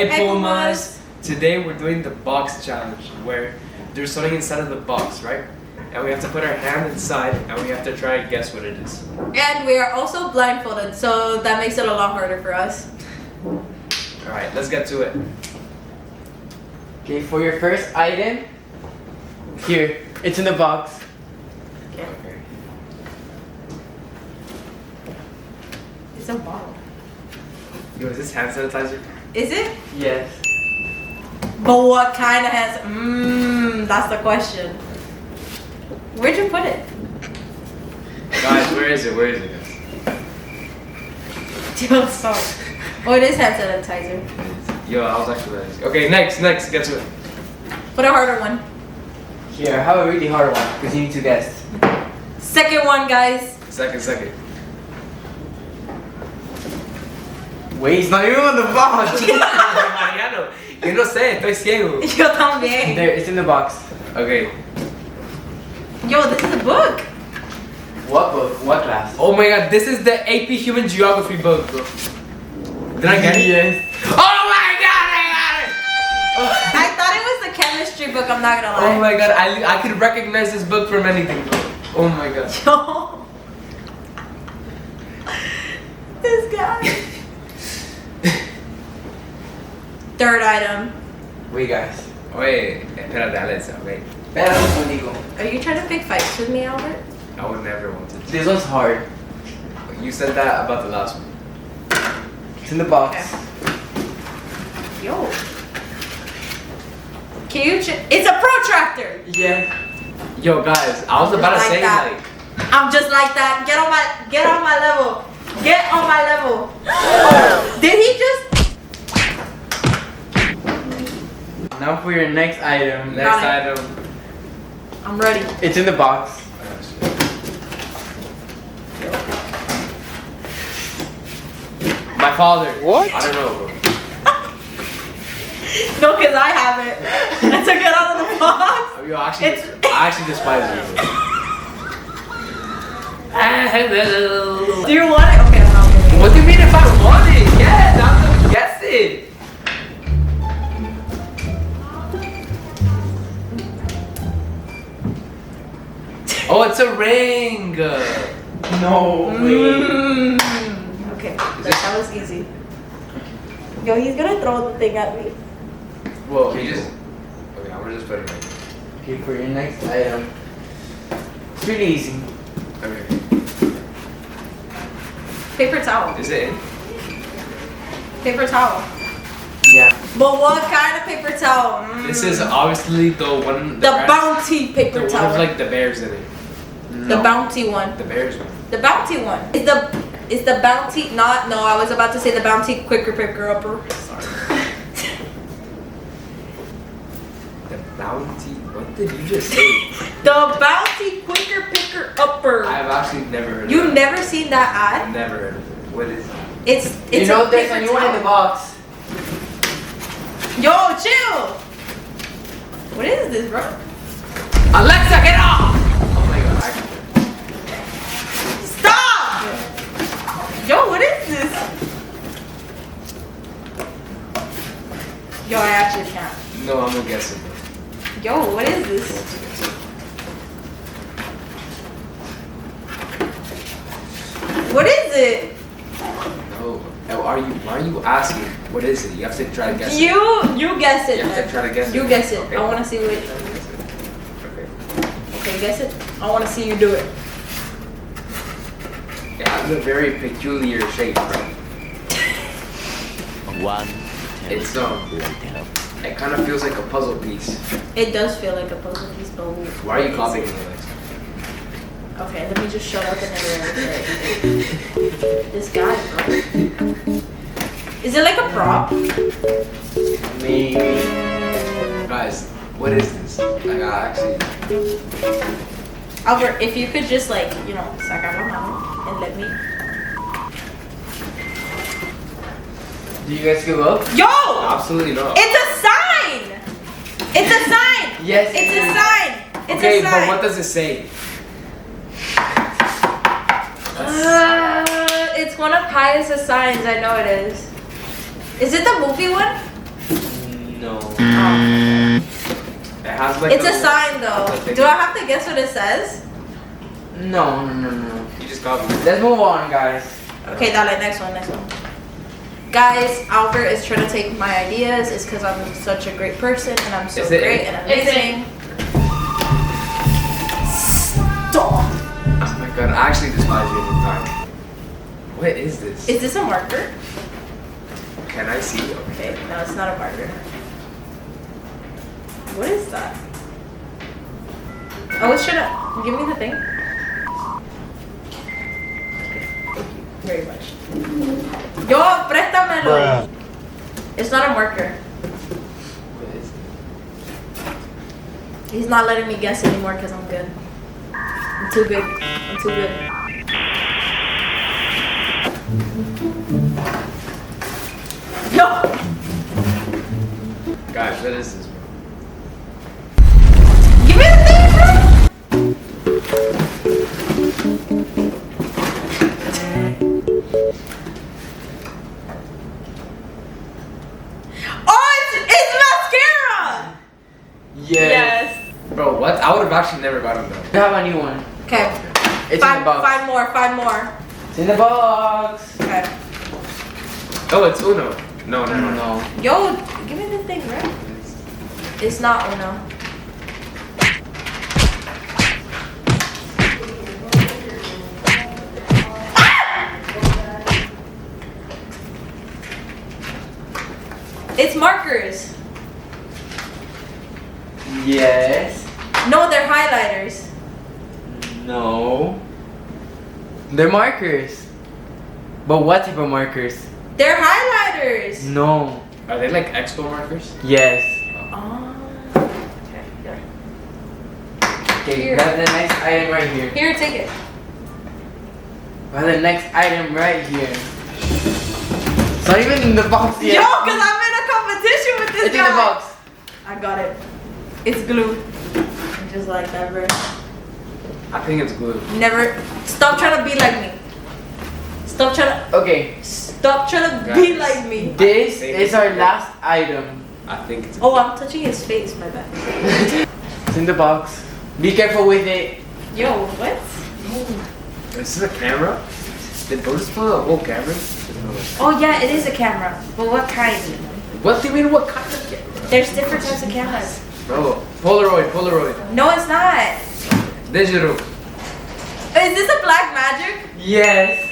Hey Hey, Pumas! Today we're doing the box challenge where there's something inside of the box, right? And we have to put our hand inside and we have to try and guess what it is. And we are also blindfolded, so that makes it a lot harder for us. Alright, let's get to it. Okay, for your first item, here, it's in the box. Okay. Okay. It's a bottle. Yo, is this hand sanitizer? Is it? Yes. But what kind of has? That's the question. Where'd you put it? Guys, where is it? Where is it, guys? Yo, sorry. Oh, it is hand sanitizer. Yo, I was actually ready. Okay, next, get to it. Put a harder one. Here, I have a really hard one because you need to guess. Second one, guys. Second. Wait, it's not even on the box. Mariano, yo no sé, estoy ciego. Yo también. There, it's in the box. Okay. Yo, this is a book. What book? What class? Oh my god, this is the AP Human Geography book, bro. Did I get it? Yes. Oh my god, I got it! I thought it was the chemistry book, I'm not gonna lie. Oh my god, I could recognize this book from anything, bro. Oh my god. Yo. This guy. Third item. Wait, guys. Wait, espérate, Alexa, wait. Espera un segundico. Are you trying to pick fights with me, Albert? I would never want to. This one's hard. You said that about the last one. It's in the box. Yo. Can you it's a protractor. Yeah. Yo, guys, I was about to Just like say, that. like, I'm just like that. Get on my level. Get on my level. Did he just Now for your next item. next Got item. I'm ready. It's in the box. My father. What? I don't know, bro. No, cause I have it. I took it out of the box. Yo, actually, It's- I actually despise you. Do you want it? Okay, I'm not doing it. What do you mean if I want it? Yes, I'm gonna guess it. Oh, it's a ring. No way. Okay, that was easy. Yo, he's gonna throw the thing at me. Well, he just. Okay, I'm gonna just put it right. Okay, for your next item. It's really easy. Okay. Paper towel. Is it in? Paper towel. Yeah. But what kind of paper towel? This is obviously the one. the rat- bounty The paper one with towel. like the bears in it. The bounty one. The bears one. The bounty one. Is the bounty not? No, I was about to say the bounty quicker picker upper. Sorry. The bounty. What did you just say? The bounty quicker picker upper. I've actually never heard of You've it. never seen that ad? Never heard of it. What is it? It's You know a there's a paper new one in the towel. box. Yo, chill. What is this, bro? Alexa, get off! Oh my god. Stop! Yo, what is this? Yo, I actually can't. No, I'm gonna guess it. Yo, what is this? What is it? No. Oh, why are you asking? What is it? You have to try to guess it. You guess it. You have to then. try to guess it. You guess it. Okay. I want to see what. Okay. Okay, guess it. I want to see you do it. It has a very peculiar shape, right? One. It's later. it kind of feels like a puzzle piece. It does feel like a puzzle piece, but Why are you copying me, Alexa? okay, let me just shut up and never This guy, bro. Is it like a prop? Maybe. Guys, what is this? Like, I actually. Albert, if you could just like, sacar la mano and let me. Do you guys give up? Yo! Absolutely not. It's a sign! It's a sign! Yes. It's a sign! It's Okay, a sign! but what does it say? It's one of Pius' signs, I know it is. Is it the movie one? No. Oh. It has like It's a little- sign though. little thing. Do I have to guess what it says? No. You just got me. Let's move on, guys. Okay, dale, next one. Guys, Albert is trying to take my ideas. It's because I'm such a great person and I'm so Is it- great and Is it- amazing. Stop. Oh my god, I actually despise you every time. What is this? Is this a marker? Can I see? Okay, no, it's not a marker. What is that? Oh, it's trying to give me the thing. Thank you very much. Yo, préstamelo. It's not a marker. What is it? He's not letting me guess anymore because I'm good. I'm too good. I'm too good. Yo! Guys, what is this? Give me the thing, bro! Oh, it's mascara! Yes. Bro, what? I would have actually never gotten that. We have a new one. Okay. It's in the box. Five more. It's in the box. Okay. Oh, it's Uno. No. No. Yo, give me the thing, right? It's not Uno. It's markers. Yes. No, they're highlighters. No. They're markers. But what type of markers? They're highlighters. No. Are they like expo markers? Yes. Oh. Okay, here. Okay, Here. we have the next item right here. Here, take it. We have the next item right here. It's not even in the box yet. Yo, because I'm in a competition with this It's guy. in the box. I got it. It's glue. Just like that, bro. I think it's glue. Never. Stop trying to be like me. Stop trying to. Okay. Stop trying to be Guys. like me. This is our last item. I think it's. Oh, I'm touching his face, my bad. It's in the box. Be careful with it. Yo, what? Is this a camera? Did bro just pull a whole camera? Oh yeah, it is a camera. But what kind? What do you mean? What kind of camera? There's different types of cameras. Bro, Polaroid. No, it's not. Digital. Is this a black magic? Yes.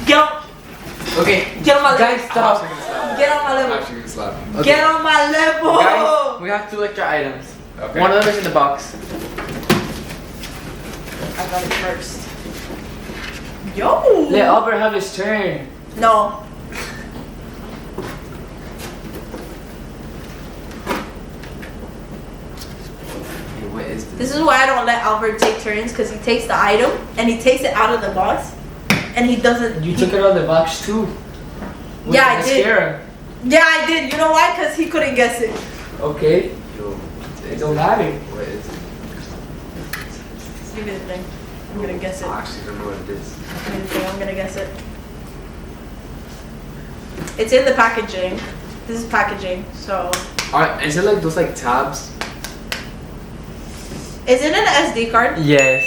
Get on, Okay. get on my level. Guys, stop. Get on my I'm level. actually gonna slap. Okay. Get on my level. Guys, we have 2 extra items. Okay. One of them is in the box. I got it first. Yo. Let Albert have his turn. No. Hey, what is this? This is why I don't let Albert take turns because he takes the item and he takes it out of the box and he doesn't. You took it out of the box too. With Yeah, the I did. mascara. Yeah, I did. You know why? Because he couldn't guess it. Okay. Yo, It don't matter. what is it? Give me the thing. I'm gonna guess it. I actually don't know what it is. Give me the thing. I'm gonna guess it. It's in the packaging. This is packaging. So, Is it like those like tabs? is it an SD card? Yes.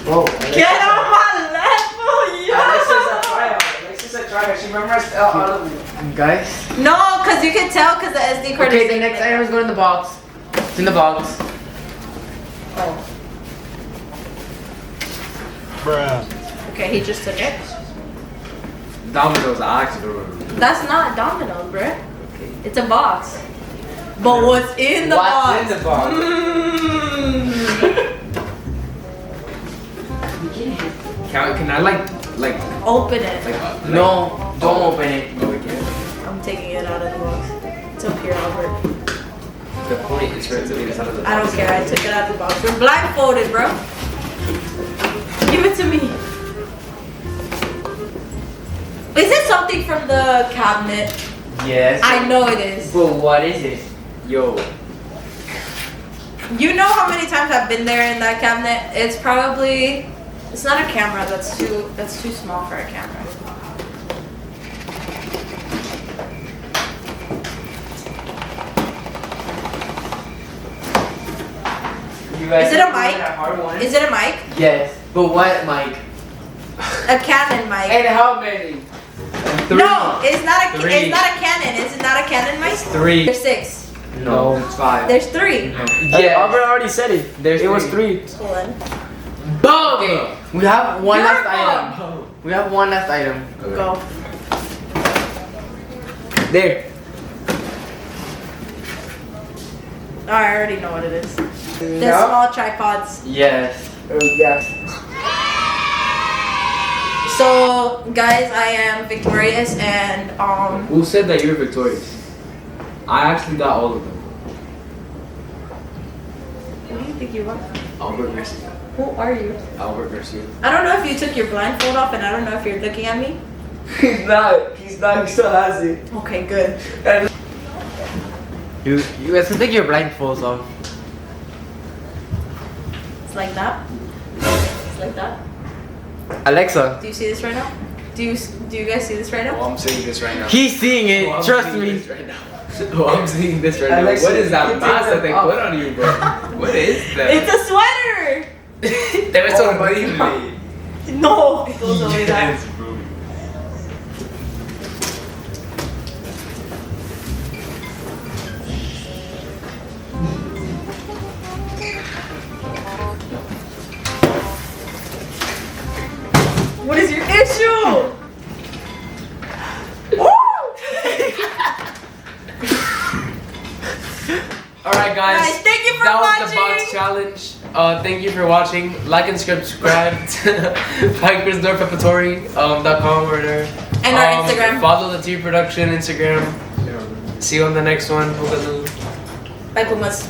Oh, Whoa. Get on my level, yo! Alexis a tryout. She memorized all of them. Guys. No, because you can tell because the SD card Okay, is the next item is going in the box. It's in the box. Oh. Bruh. Okay, he just took it. Domino's, I actually don't remember. That's not Domino's, bruh. Okay. It's a box. But what's in the box? What's in the box? Can I like Open it. No, don't open it. Oh, we can't. I'm taking it out of the box. It's up here, Albert. The point is for it to be this out of the I don't box. care. I took it out of the box. We're blindfolded, bro. Give it to me. Is it something from the cabinet? Yes. I know it is. But what is it? Yo, You know how many times I've been there in that cabinet? It's probably. It's not a camera. That's too small for a camera. You guys Is it a doing mic? that hard one? Is it a mic? Yes. But what mic? A Canon mic. And how many? No, it's not a. Three. It's not a Canon. Is it not a Canon mic? Three. There's 6. No. It's 5. There's 3. Yeah. Albert already said it. There's It was 3. 3. Hold on. Boom! Okay. We have one Your last fault. item. We have one last item. Go. There. Oh, I already know what it is. The No. small tripods. Yes. Yeah. So, guys, I am victorious and Who said that you're victorious? I actually got all of them. Who do you think you are? Albert Garcia. Who are you? Albert Garcia. I don't know if you took your blindfold off, and I don't know if you're looking at me. He's not. He still has it. Okay, good. You guys can take your blindfolds off. It's like that. It's like that. Alexa. Do you see this right now? Do you guys see this right now? Oh, I'm seeing this right now. He's seeing it. Oh, I'm Trust seeing me. this right now. Oh, I'm seeing this right now. Alexa, What is you that can mask take that they them put off. on you, bro? What is that? It's a sweater. They were so Oh my green. God. No, it goes away that. Yes, bro. What is your issue? Alright guys, Guys, thank you for that was the watching. box challenge. Thank you for watching. Like and subscribe to PikersDoorPreparatory.com or there. And our Instagram. Follow the T Production Instagram. See you on the next one. Boogaloo. Bye, Pumas.